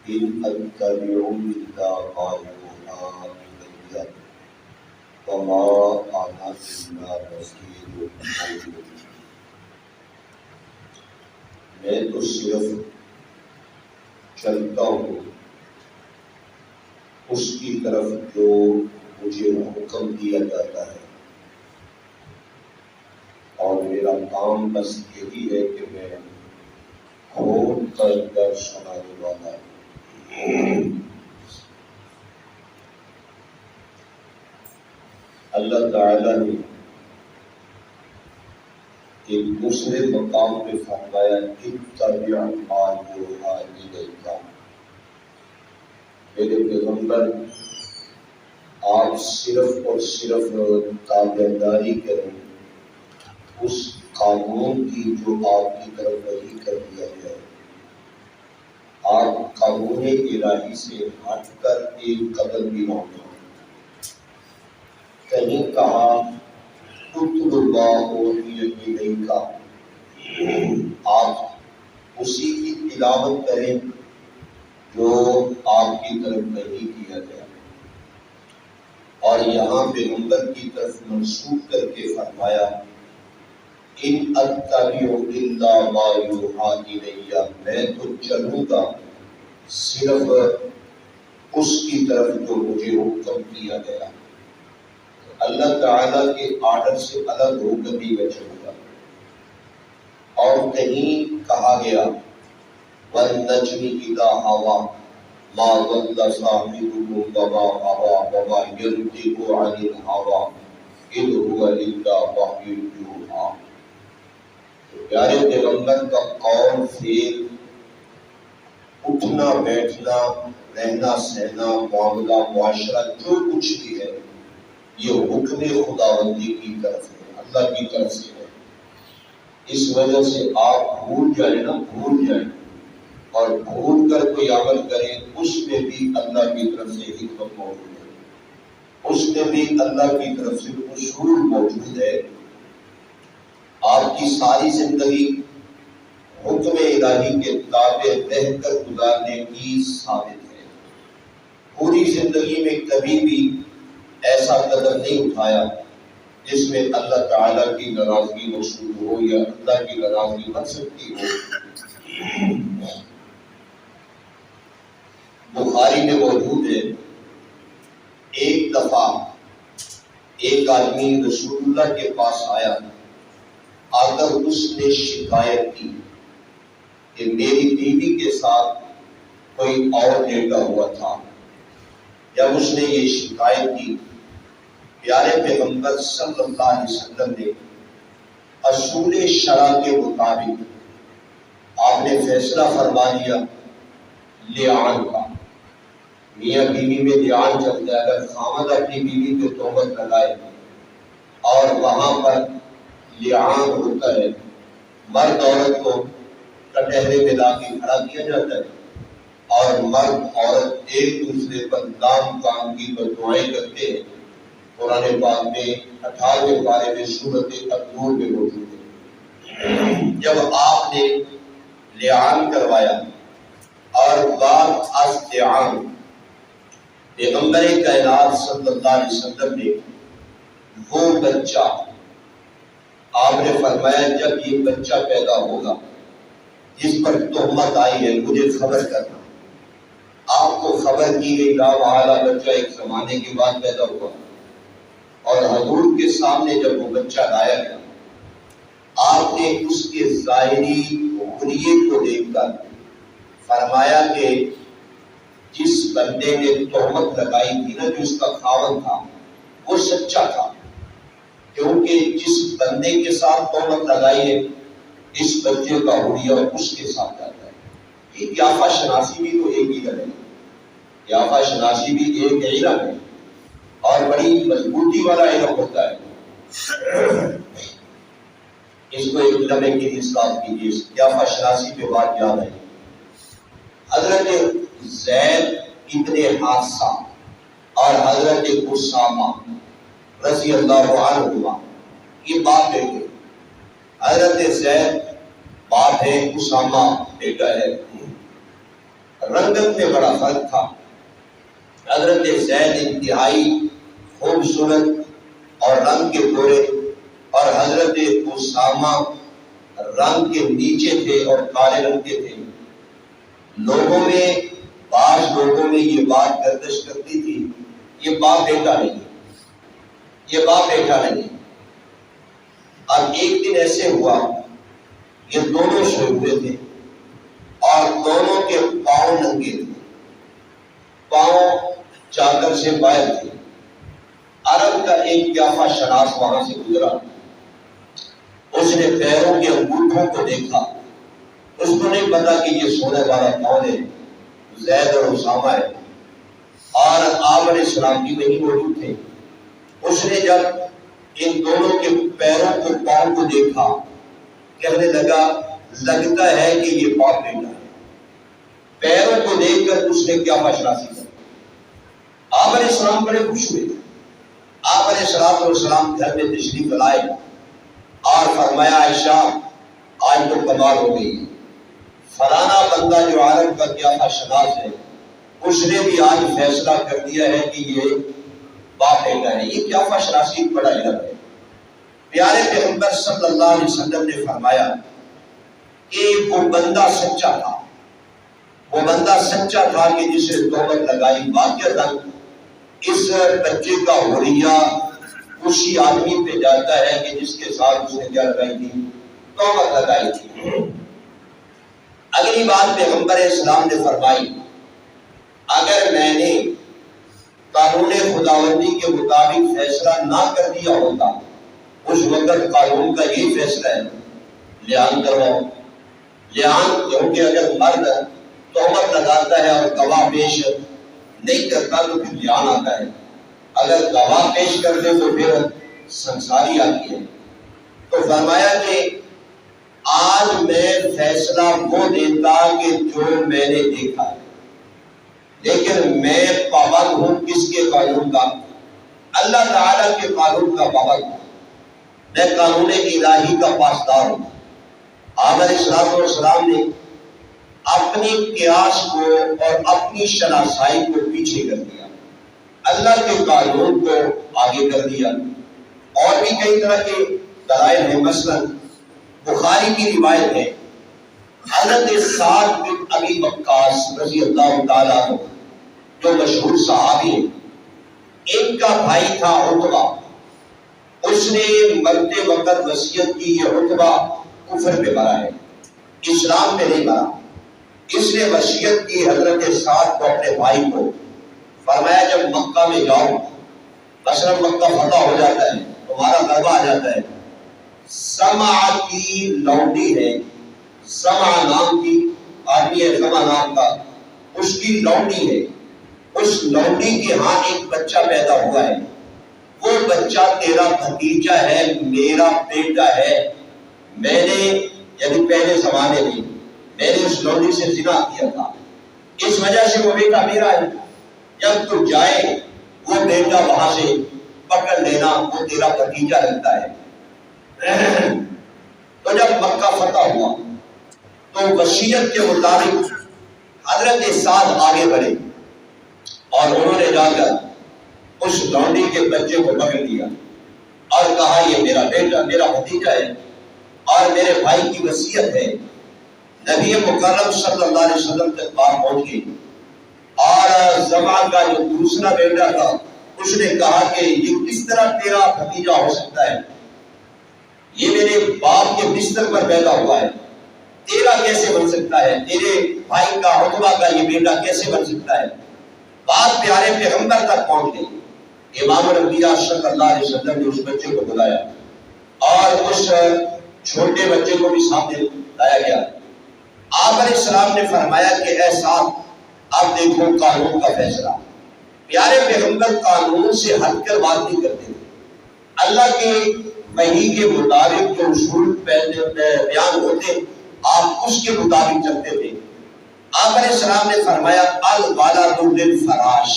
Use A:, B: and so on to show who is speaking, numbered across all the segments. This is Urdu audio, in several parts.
A: إن أتبع إلا ما يوحى إلي وما أنا إلا نذير مبين۔ میں تو صرف چلتا ہوں اس کی طرف جو مجھے حکم دیا جاتا ہے، اور میرا کام بس یہی ہے کہ میں کھول کر سنانے والا ہوں۔ اللہ تعالیٰ نے ایک دوسرے مقام پہ فرمایا اتبع ما یوحی الیک، میرے پیغمبر آپ صرف اور صرف تابعداری کریں اس قانون کی جو آپ کی طرف وحی کر دیا گیا ہے۔ آپ قانون الہی سے ہٹ کر ایک قدم بھی نہ اٹھائیں۔ کہیں کہا اتل ما اوحی الیک، آپ اسی کی تلاوت کریں جو آپ کی طرف وحی کیا گیا، اور یہاں پیغمبر کی طرف منسوب کر کے فرمایا ان اتبع الا ما یوحی الی، میں تو چلوں گا صرف اس کی طرف جو مجھے حکم دیا گیا۔ اللہ تعالیٰ کے آرڈر سے الگ ہو کر بھی میں چلوں گا۔ اور کہیں کہا گیا وَالنَّجْمِ إِذَا هَوَىٰ مَا ضَلَّ صَاحِبُكُمْ وَمَا غَوَىٰ وَمَا يَنطِقُ عَنِ الْهَوَىٰ إِنْ هُوَ إِلَّا وَحْيٌ يُوحَىٰ۔ پیارے پیغمبر کا قول فعل، اٹھنا بیٹھنا، رہنا سہنا، معاملہ معاشرہ، جو کچھ بھی ہے یہ حکم خداوندی کی طرف ہے، اللہ کی طرف سے ہے۔ اس وجہ سے آپ بھول جائیں اور بھول کر کوئی عمل کریں، اس میں بھی اللہ کی طرف سے حکمت موجود ہے، اس میں بھی اللہ کی طرف سے اصول موجود ہے۔ آپ کی ساری زندگی حکم الہی کے تابع رہ کر گزارنے کی ثابت ہے۔ پوری زندگی میں کبھی بھی ایسا قدم نہیں اٹھایا جس میں اللہ تعالیٰ کی ناراضگی مقصود ہو یا اللہ کی ناراضگی بن سکتی ہو۔ بخاری میں موجود ہے ایک دفعہ ایک آدمی رسول اللہ کے پاس آیا، آ کر اس نے شکایت کی کہ میری بیوی کے ساتھ کوئی اور لیٹا ہوا تھا۔ جب اس نے یہ شکایت کی، پیارے پیغمبر صلی اللہ علیہ وسلم نے اصول شرع کے مطابق آپ نے فیصلہ فرما لیا لعان کا۔ میاں بیوی میں لعان چلتا ہے، اگر خاوند اپنی بیوی پہ تہمت لگائے اور وہاں پر لعان ہوتا ہے، مرد عورت کو کٹہرے میں لا کے کھڑا کیا جاتا ہے اور مرد عورت ایک دوسرے پر لام کام کی بددعائیں کرتے ہیں۔ قرآن پاک میں 18ویں پارے میں سورۃ النور میں موجود ہے۔ جب آپ نے لعان کروایا اور بات از لعان، پیغمبر کائنات صلی اللہ علیہ وسلم نے وہ بچہ، آپ نے فرمایا جب یہ بچہ پیدا ہوگا جس پر تہمت آئی ہے مجھے خبر کرنا۔ آپ کو خبر کی گئی لا محالہ بچہ ایک زمانے کے بعد پیدا ہوا، اور حضور کے سامنے جب وہ بچہ لایا گیا، آپ نے اس کے ظاہری حلیے کو دیکھ کر فرمایا کہ جس بندے نے تہمت لگائی تھی نا، جو اس کا خاوند تھا، وہ سچا تھا، کیونکہ جس بندے کے ساتھ تہمت لگائی ہے اس بچے کا حلیہ اس کے ساتھ جاتا ہے۔ یہ قیافہ شناسی بھی تو ایک ہی ہے، قیافہ شناسی بھی ایک علم ہے اور بڑی مضبوطی والا علم ہوتا ہے۔ اس کو ایک لمحے کے لیے ساتھ کیجیے، قیافہ شناسی پہ بات یاد ہے۔ حضرت زید ابن حارثہ اور حضرت اسامہ رضی اللہ عنہما یہ باپ بیٹے، حضرت زید باپ ہے، اسامہ بیٹا ہے۔ رنگت میں بڑا فرق تھا۔ حضرت زید انتہائی خوبصورت اور رنگ کے گورے، اور حضرت اسامہ رنگ کے نیچے تھے اور کالے رنگ کے تھے۔ لوگوں میں بعض لوگوں میں یہ بات گردش کرتی تھی، یہ باپ بیٹا نہیں، یہ باپ بیٹا نہیں۔ اب ایک دن ایسے ہوا، یہ دونوں سوئے ہوئے تھے اور دونوں کے پاؤں ننگے تھے، پاؤں چادر سے باہر تھے۔ عرب کا ایک قیافہ شناس وہاں سے گزرا، اس نے پیروں کے انگوٹھوں کو دیکھا، اس کو نہیں پتا کہ یہ سونے والا کون ہے، زید اور اسامہ ہے، اور آپ علیہ السلام کی نہیں موجود تھے۔ اس نے جب ان دونوں کے پیروں کو پاؤں کو دیکھا، کہنے لگا لگتا ہے کہ یہ باپ بیٹا ہے۔ پیروں کو دیکھ کر اس نے کیا شناسی کر۔ آپ علیہ السلام بڑے خوش ہوئے۔ آپ علیہ السلام گھر میں تشریف لائے اور فرمایا عائشہ آج تو کمال ہو گئی، فلانا بندہ جو عرب کا قیافہ شناس ہے اس نے بھی آج فیصلہ کر دیا ہے کہ یہ باپ بیٹا ہے۔ یہ قیافہ شناسی بڑا علم ہے۔ پیارے پیغمبر صلی اللہ علیہ وسلم نے فرمایا کہ وہ بندہ سچا تھا، وہ بندہ سچا تھا کہ جسے تہمت لگائی، واقعتاً اس بچے کا حلیہ اسی آدمی پہ جاتا ہے کہ جس کے ساتھ اس نے کیا لگائی تھی، تہمت لگائی تھی۔ اگلی بات پیغمبر اسلام نے فرمائی اگر میں نے قانون خداوندی کے مطابق فیصلہ نہ کر دیا ہوتا، اس وقت قانون کا یہی فیصلہ ہے لعان کرواؤ۔ لعان کیونکہ اگر مرد تہمت لگاتا ہے اور گواہ پیش نہیں کرتا تو پھر لعان آتا ہے، اگر گواہ پیش کر دے تو پھر سنساری آتی ہے۔ تو فرمایا کہ آج میں فیصلہ وہ دیتا کہ جو میں نے دیکھا ہے، لیکن میں پابند ہوں کس کے قانون کا؟ اللہ تعالیٰ کے قانون کا پابند ہوں، میں قانون الہی کا پاسدار ہوں۔ آپ علیہ السلام نے اپنی قیاس کو اور اپنی شناسائی کو پیچھے کر دیا، اللہ کے قانون کو آگے کر دیا۔ اور بھی کئی طرح کے دلائل ہیں، مثلا بخاری کی روایت ہے حضرت سعد بن ابی وقاص رضی اللہ تعالیٰ عنہ جو مشہور صحابی ہیں، ان کا بھائی تھا عتبہ، اس نے مرتے وقت وصیت کی یہ عتبہ کفر پہ مرا ہے، اسلام پہ نہیں مرا۔ اس نے وصیت کی حضرت سعد کو اپنے بھائی کو، فرمایا جب مکہ میں جاؤ، مثلا مکہ فتح ہو جاتا ہے، تمہارا غلبہ آ جاتا ہے، سمع کی لونڈی ہے، سمع نام کی آدمی ہے، سمع نام کا، اس کی لونڈی ہے، اس لونڈی کے ہاں ایک بچہ پیدا ہوا ہے، وہ بچہ تیرا بھتیجا ہے، میرا بیٹا ہے، میں نے یعنی پہلے زمانے میں نے اس لونڈی سے زنا کیا تھا، اس وجہ سے وہ بیٹا میرا ہے، جب تو جائے وہ بیٹا وہاں سے پکڑ لینا، وہ تیرا بھتیجا لگتا ہے۔ تو جب مکہ فتح ہوا تو وصیت کے مطابق حضرت سعد آگے بڑھے اور انہوں نے جا کر اس لونڈی کے بچے کو پکڑ لیا اور کہا یہ میرا بیٹا، میرا بھتیجا ہے اور میرے بھائی کی وصیت ہے۔ نبی مکرم صلی اللہ علیہ وسلم تک بات پہنچ گئی اور زما کا جو دوسرا بیٹا تھا اس نے کہا کہ یہ کس طرح تیرا بھتیجا ہو سکتا ہے، یہ میرے باپ کے بستر پر پیدا ہوا ہے، تیرا کیسے بن سکتا ہے، تیرے بھائی کا عتبہ کا یہ بیٹا کیسے بن سکتا ہے۔ بات پیارے پیغمبر تک پہنچ گئی۔ امام الانبیاء صلی اللہ علیہ وسلم نے اس بچے کو بلایا اور اس چھوٹے بچے کو بھی سامنے لایا گیا۔ آپ علیہ السلام نے فرمایا کہ اے سعد اب دیکھو قانون کا فیصلہ۔ پیارے پیغمبر قانون سے ہٹ کر بات نہیں کرتے تھے، اللہ کے وحی کے مطابق جو اصول بیان ہوتے آپ اس کے مطابق چلتے تھے۔ آپ علیہ السلام نے فرمایا الولد للفراش،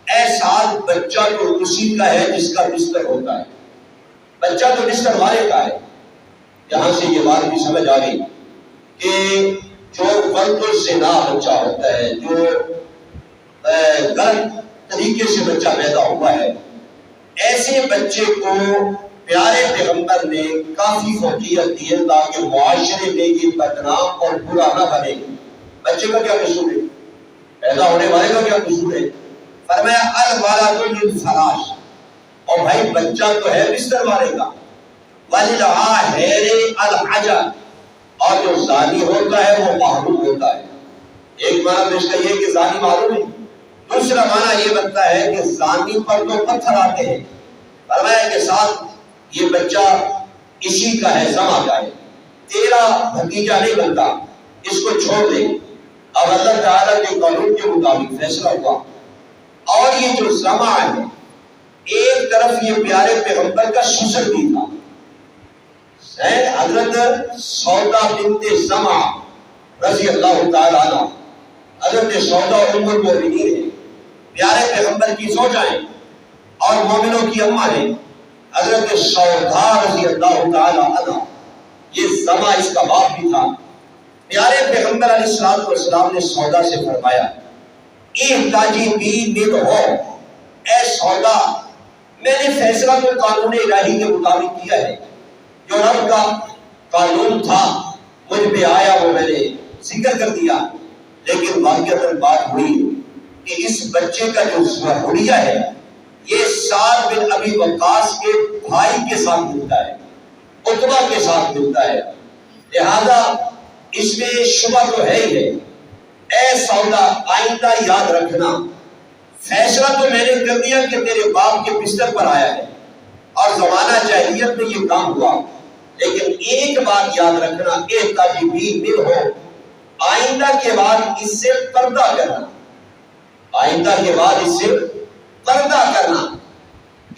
A: اے سعد بچہ تو اسی کا ہے جس کا بستر ہوتا ہے، بچہ تو بستر والے کا ہے۔ یہاں سے یہ بات بھی سمجھ آ گئی کہ جو ولد الزنا بچہ ہوتا ہے، جو غلط طریقے سے بچہ پیدا ہوا ہے، ایسے بچے کو پیارے پیغمبر نے کافی فوقیت دی ہے تاکہ معاشرے میں یہ بدنام اور برا نہ بنے۔ بچے کا کیا قصور ہے؟ پیدا ہونے والے کا کیا قصور ہے؟ فرمایا الولد للفراش، اور بھائی بچہ تو ہے بستر والے کا، وللعاہر الحجر، اور جو زانی ہوتا ہے وہ محروم ہوتا ہے۔ ایک معنی اس کا یہ کہ زانی محروم ہے، دوسرا معنی یہ بنتا ہے کہ زانی پر تو پتھر آتے ہیں۔ فرمایا کہ ساتھ یہ بچہ اسی کا ہے، زما کا ہے، تیرا بھتیجا نہیں بنتا، اس کو چھوڑ دے۔ اب اللہ تعالیٰ کے قانون کے مطابق فیصلہ ہوا، اور یہ جو زما ہے ایک طرف یہ پیارے پیغمبر کا سسر بھی تھا، حضرت سودا بنت زما رضی اللہ تعالیٰ عنہ، حضرت سودا ام المؤمنین ہے، پیارے پیغمبر کی زوجہ ہیں اور مومنوں کی اماں ہیں، حضرت سودا رضی اللہ تعالیٰ عنہ، یہ زما اس کا باپ بھی تھا۔ پیارے پیغمبر علیہ السلام نے سودا سے فرمایا احتاجی بھی مل ہو، اے سودا میں نے فیصلہ تو قانون الہی کے مطابق کیا ہے، جو رب کا قانون تھا مجھ پہ آیا وہ میں نے ذکر کر دیا، لیکن واقعتاً بات ہوئی کہ اس بچے کا جو حلیہ ہے یہ سعد بن ابی وقاص کے بھائی کے ساتھ ملتا ہے، عتبہ کے ساتھ ملتا ہے، لہذا اس میں شبہ تو ہے ہی ہے۔ اے سودا آئندہ یاد رکھنا، فیصلہ تو میں نے کر دیا کہ تیرے باپ کے بستر پر آیا ہے اور زمانہ جاہلیت میں یہ کام ہوا، لیکن ایک بات یاد رکھنا، احتاجی بھی مل ہو، آئندہ کے بعد اس سے پردہ کرنا، آئندہ کے بعد اس سے پردہ کرنا۔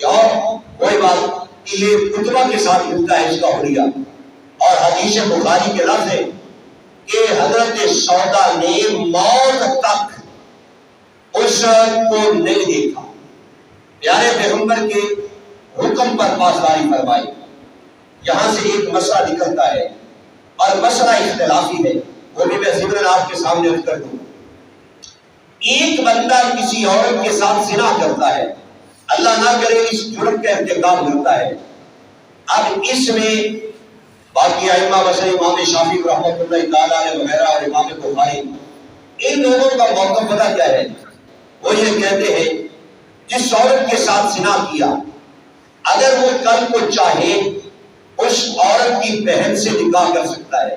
A: اور کوئی بات کہ یہ عتبہ کے ساتھ ملتا ہے اس کا حلیہ، اور حدیث بخاری کے لفظ ہے کہ حضرت سودا نے موت تک اس کو نہیں دیکھا، پیارے پیغمبر کے حکم پر پاسداری فرمائی۔ یہاں سے ایک مسئلہ نکلتا ہے اور مسئلہ اختلافی ہے، وہ بھی میں ضمن آپ کے سامنے عرض کر دوں۔ ایک بندہ کسی عورت کے ساتھ زنا کرتا ہے، اللہ نہ کرے اس جرم کا ارتکاب کرتا ہے، اب اس میں باقی ائمہ مثلا امام شافعی رحمۃ اللہ تعالیٰ علیہ وغیرہ اور امام بخاری، ان لوگوں کا موقف پتہ کیا ہے؟ وہ یہ کہتے ہیں جس عورت کے ساتھ زنا کیا، اگر وہ کل کو چاہے اس عورت کی بہن سے نکاح کر سکتا ہے،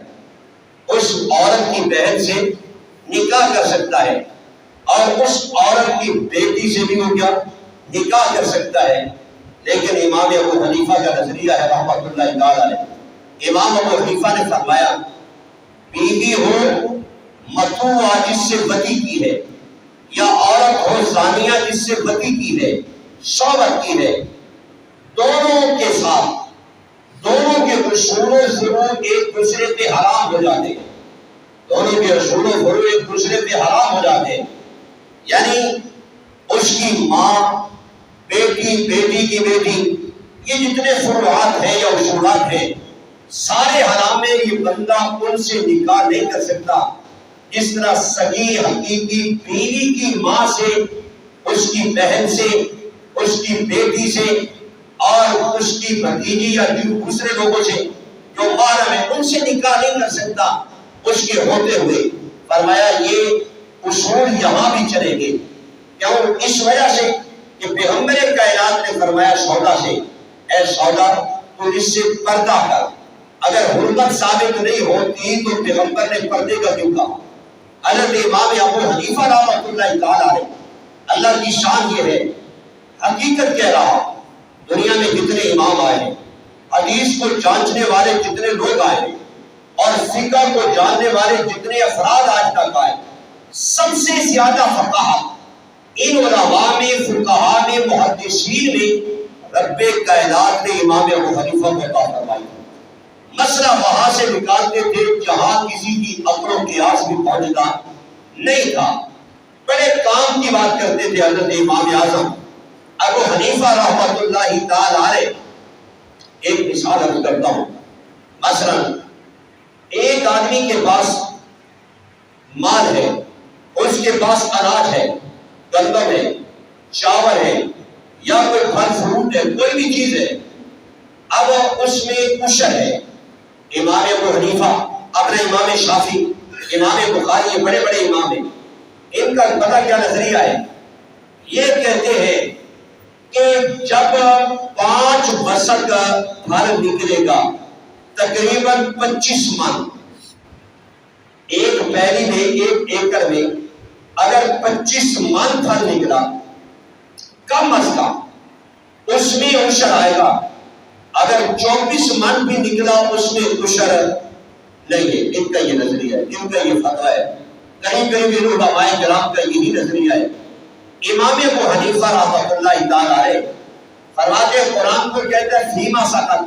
A: اس عورت کی بہن سے نکاح کر سکتا ہے، اور اس عورت کی بیٹی سے بھی وہ کیا نکاح کر سکتا ہے۔ لیکن امام ابو حنیفہ کا نظریہ ہے رحمۃ اللہ تعالیٰ علیہ، امام ابو حنیفہ نے فرمایا بیوی ہو مطوع جس سے بدی کی ہے، یا عورت ہو زانیہ جس سے بدی کی ہے، شوہر کی ہے، دونوں کے ساتھ دونوں کے اصول و فروع ایک دوسرے پہ حرام ہو جاتے ہیں، دونوں کے اصول و فروع ایک دوسرے پہ حرام ہو جاتے ہیں، یعنی اس کی ماں، بیٹی، بیٹی کی بیٹی، یہ جتنے فروعات ہیں یا اصولات ہیں سارے حرام ہیں، یہ بندہ ان سے نکاح نہیں کر سکتا۔ جس طرح سگی حقیقی بیوی کی ماں سے، اس کی بہن سے، اس کی بیٹی سے اور اس کی بھتیجی یا دوسرے لوگوں سے جو محرم ہے ان سے نکاح نہیں کر سکتا اس کے ہوتے ہوئے۔ فرمایا یہ اصول یہاں بھی چلیں گے، کیوں؟ اس وجہ سے کہ پیغمبر کائنات نے فرمایا سودا سے اے سودا تو اس سے پردہ کر، اگر حرمت ثابت نہیں ہوتی تو پیغمبر نے پردے کا کیوں کہا؟ حضرت امام ابو حنیفہ رحمۃ اللہ تعالیٰ علیہ، اللہ کی شان یہ ہے، حقیقت کہہ رہا، دنیا میں جتنے امام آئے ہیں، حدیث کو جانچنے والے جتنے لوگ آئے ہیں اور فقہ کو جاننے والے جتنے افراد آج تک آئے، سب سے زیادہ فقہا ان علماء میں، فقہا میں، محدثین میں رب کائنات نے امام ابو حنیفہ کو عطا فرمائی۔ مسئلہ وہاں سے نکالتے تھے جہاں کسی کی عقل و قیاس بھی پہنچتا نہیں تھا، بڑے کام کی بات کرتے تھے حضرت امام اعظم ابو حنیفہ رحمۃ اللہ تعالی علیہ۔ ایک مثال عرض کرتا ہوں، مثلا ایک آدمی کے پاس مال ہے، اس کے پاس اناج ہے، گندم ہے، چاول ہے، یا کوئی پھل فروٹ ہے، کوئی بھی چیز ہے، اب اس میں عشر ہے. امام ابو حنیفہ، اپنا امام شافعی، امام بخاری، یہ بڑے بڑے امام ہیں. ان کا پتہ کیا نظریہ ہے؟ یہ کہتے ہیں کہ جب 5 وسق پھل نکلے گا تقریباً 25 من، ایک پیلی میں، ایک ایکڑ میں اگر 25 من پھل نکلا کم از کم اس میں عشر آئے گا. اگر 24 من بھی نکلا اس میں عشر نہیں ہے. ان کا یہ نظریہ ہے، ان کا یہ فتویٰ ہے. کہیں کہیں بھی علماء کرام کا یہی نظریہ ہے. امام ابو حنیفہ رحمۃ اللہ تعالیٰ علیہ فرماتے ہیں قرآن کو کہتا ہے فیما سقط،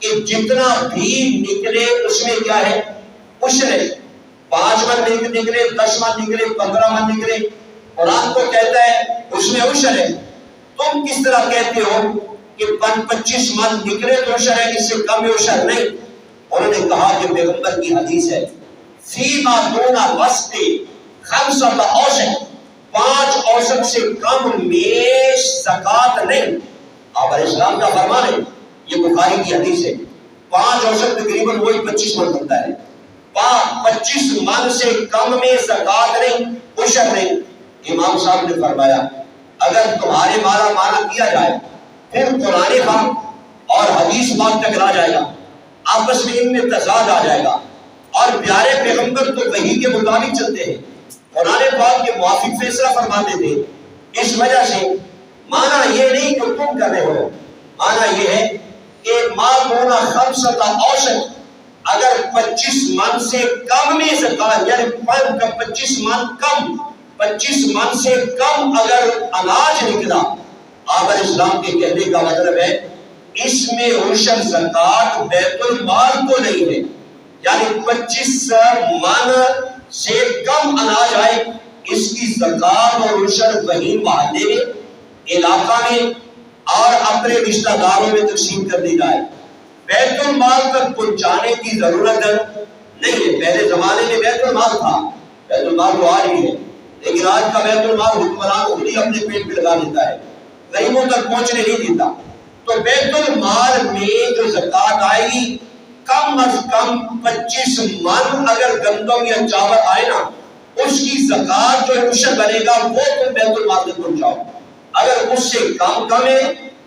A: کہ جتنا بھی نکلے اس میں کیا ہے؟ عشر ہے. 5 من نکلے، 10 من نکلے، 15 من نکلے، قرآن کو کہتا ہے اس میں عشر ہے. تم کس طرح کہتے ہو کہ 25 من نکلے تو عشر ہے، اس سے کم عشر نہیں؟ انہوں نے کہا کہ پیغمبر کی حدیث ہے فیما دون وسط 5 اوسق، 5 اوسق سے کم میں زکات نہیں. آپ علیہ السلام کا فرمان ہے، یہ بخاری کی حدیث ہے. 5 اوسق تقریباً وہی 25 من بنتا ہے. 25 من سے کم میں زکات نہیں، عشر نہیں. امام صاحب نے فرمایا اگر تمہارے مانا کیا جائے پھر قرآن پاک اور حدیث پاک ٹکرا جائے گا، آپس میں ان میں تضاد آ جائے گا. اور پیارے پیغمبر تو وحی کے مطابق چلتے ہیں، قرآن پاک کے موافق فیصلہ فرماتے تھے. اس وجہ سے مانا یہ نہیں کہ تم کر رہے ہو، مانا یہ ہے کہ ما دون 5 اوسق، اگر 25 من سے کم میں زکات، یعنی 25 من کم، 25 من سے کم اگر اناج نکلا، آپ علیہ السلام کے کہنے کا مطلب ہے اس میں عشر زکات بیت المال کو نہیں ہے. یعنی 25 من سے کم اناج آئے، اس کی زکات اور عشر وہی محلے میں، علاقہ میں اور اپنے رشتہ داروں میں تقسیم کر دی جائے. بیت المال تک پہنچانے کی ضرورت نہیں ہے. پہلے زمانے میں بیت المال تھا، بیت المال تو آج بھی ہے، لیکن آج کا بیت المال حکمران خود ہی اپنے پیٹ پہ لگا دیتا ہے، غریبوں تک پہنچنے نہیں دیتا. تو بیت المال میں جو زکات آئے گی کم از کم 25 من اگر گندم یا چاول آئے نا، اس کی زکات جو عشر بنے گا وہ تم بیت المال تک پہنچاؤ. اگر اس سے کم ہے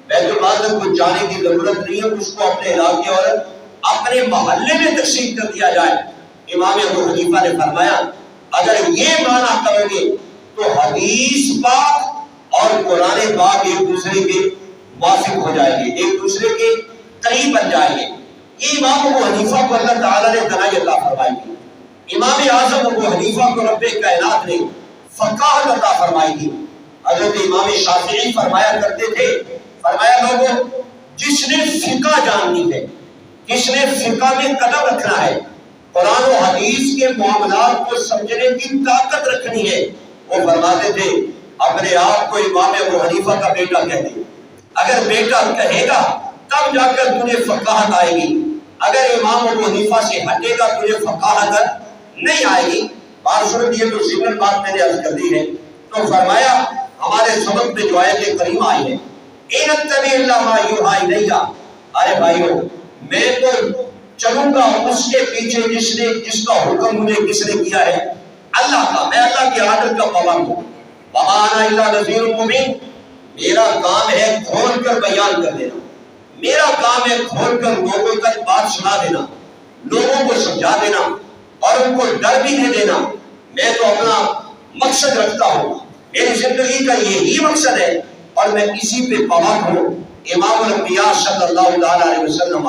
A: بیت المال تک پہنچانے کی ضرورت نہیں ہے، اس کو اپنے علاقے اور اپنے محلے میں تقسیم کر دیا جائے. امام ابو حنیفہ نے فرمایا اگر یہ معنی کرو گے تو حدیث پاک اور قرآن پاک ایک دوسرے کے موافق ہو جائیں گے، ایک دوسرے کے قریب بن جائیں گے. یہ امام ابو حنیفہ کو اللہ تعالیٰ نے دنائی عطا فرمائی تھی. امام اعظم ابو حنیفہ کو رب کائنات نے فقاہت عطا فرمائی تھی. حضرت امام شافعی فرمایا کرتے تھے، فرمایا لوگوں جس نے فقہ جاننی ہے، جس نے فقہ میں قدم رکھنا ہے، قرآن و حدیث کے معاملات کو سمجھنے کی طاقت رکھنی ہے، وہ فرماتے تھے اپنے آپ کو امام ابو حنیفہ کا بیٹا کہہ دے. اگر بیٹا کہے گا تب جا کر تجھے فقاہت آئے گی، اگر امام ابو حنیفہ سے ہٹے گا تجھے فقاہت نہیں آئے گی. بات سن یہ تو ضمن بات میں نے عرض کر دی ہے. تو فرمایا ہمارے سبق میں جو آیت کریمہ آئی ہے ان اتبع الا ما یوحی الی، ارے بھائیو میں تو چلوں گا اس کے پیچھے جس کا حکم مجھے کس نے کیا ہے، اللہ کا. میں اللہ کے آرڈر کا پابند ہوں. وما انا الا نذیر مبین، میرا کام ہے کھول کر بیان کر دینا، میرا کام ہے کھول کر لوگوں تک بات سنا دینا، لوگوں کو سمجھا دینا اور ان کو ڈر بھی دے دینا. میں تو اپنا مقصد رکھتا ہوں، میری زندگی کا یہی مقصد ہے اور میں اسی پہ پابند ہوں. امام الانبیاء صلی اللہ علیہ وسلم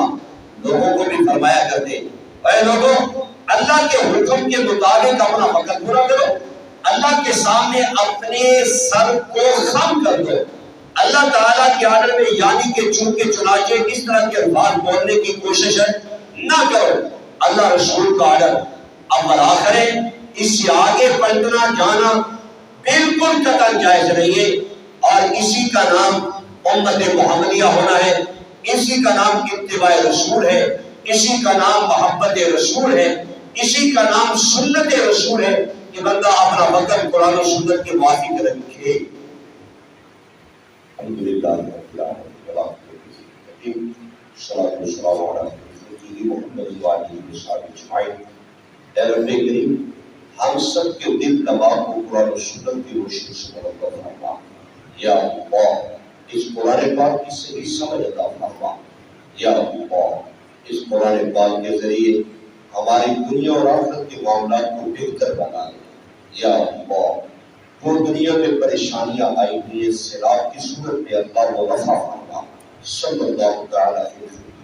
A: لوگوں کو بھی فرمایا کرتے اے لوگوں اللہ کے حکم کے مطابق اپنا وقت پورا کرو، اللہ کے سامنے اپنے سر کو خم کر دو. اللہ تعالیٰ کے آرڈر میں یعنی کہ چونکہ چنانچہ اس طرح کے الفاظ بولنے کی کوشش نہ کرو. اللہ رسول کا آرڈر اول آخر ہے، اس سے آگے پلٹنا جانا بالکل قطعا جائز نہیں ہے. اور اسی کا نام امت محمدیہ ہونا ہے، اسی کا نام اتباع رسول ہے، اسی کا نام محبت رسول ہے، اسی کا نام سنت رسول ہے. کہ بندہ اپنا وقت قرآن و سنت کے موافق رکھے. الحمدللہ رب العالمین صلاۃ والسلام علی سیدنا محمد وعلی آلہ اجمعین. اے رب کریم ہم سب کے دل دماغ کو قرآن و سنت کی روشنی سے منور فرما. یا اللہ اس قرآن پاک کی صحیح سمجھ عطا فرما. یا اللہ اس قرآن پاک کے ذریعے ہماری دنیا اور آخرت کے معاملات کو بہتر بنا دے. یا اللہ وہ دنیا میں پریشانیاں آئی ہوئی ہیں سیلاب کی صورت میں اللہ کو رفع فرما. صلی اللہ تعالی علیہ وسلم.